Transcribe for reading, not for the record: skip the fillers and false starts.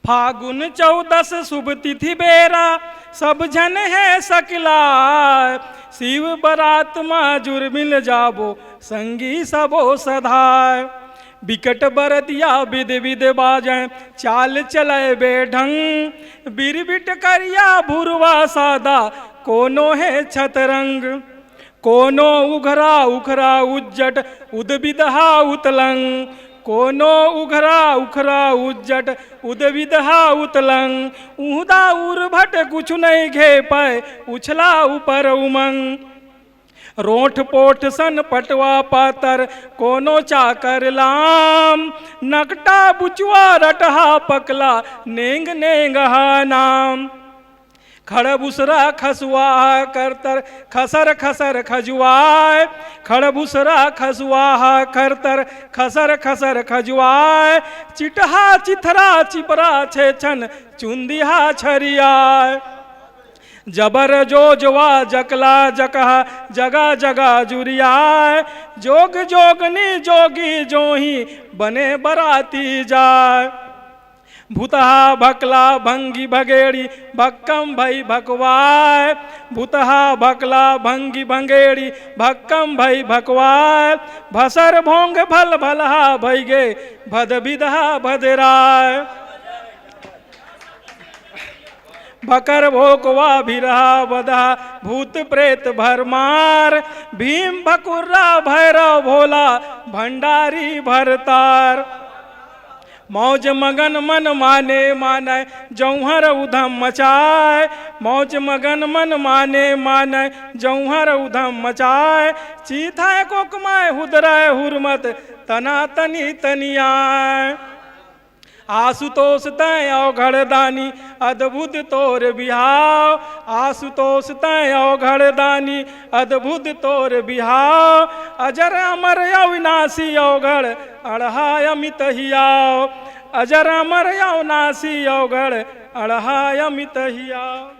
फागुन 14 शुभ तिथि बेरा सब जन है सकला। शिव बरात माजुर मिल जाबो संगी सबो सधाय। बिकट बरदिया विद विद बाजै चाल चले बेढंग। बिरबिट करिया भुरवा सादा कोनो है छतरंग। कोनो उघरा उखरा उज्जट उदबिदहा उतलंग। कोनो उघरा उखरा उज्जट उदबिदहा उतलंग। ऊदा उर्भट कुछ नहीं घे पाए उछला ऊपर उमंग। रोठ पोठ सन पटवा पातर कोनो चाकर लाम। नकटा बुचवा रटहा पकला नेंग नेंगहा नाम। खड़बुसरा खसुआ करतर खसर खसर खजुआए। खड़बुसरा खसुआ करतर खसर खसर खजुआए। चिटहा चिथरा चिपरा छेछन चुंदिहा छरियाए। जबर जोजवा जकला जकहा जगा जगा जुरियाए। जोग जोगनी जोगी जोही बने बराती जाए। भूतहा भकला भंगी भगेड़ी भक्कम भई भकवाय। भूतहा भकला भंगी भंगेड़ी भक्कम भई भकवाय। भसर भोंग भल भलहा भई गे भद विदहा भदराय। भकर भोकवा भिरहा बदहा भूत प्रेत भरमार। भीम भकुर्रा भैरव भोला भंडारी भरतार। मौज मगन मन माने माने जौहर उधम मचाए। मौज मगन मन माने माने जौहर उधम मचाए। चीथा कोकमाय हुदराय हुरमत तना तनी तनियाय। आशुतोष तय अवघड़ दानी अद्भुत तोर बिहाव। आशुतोष तय अवघड़ दानी अद्भुत तोर बिहाव। अजर अमर अविनाशी अवघड़ अढ़ाय अमित हियाव। अजर अमर अविनाशी अवघड़ अढ़ाय अमित हियाव।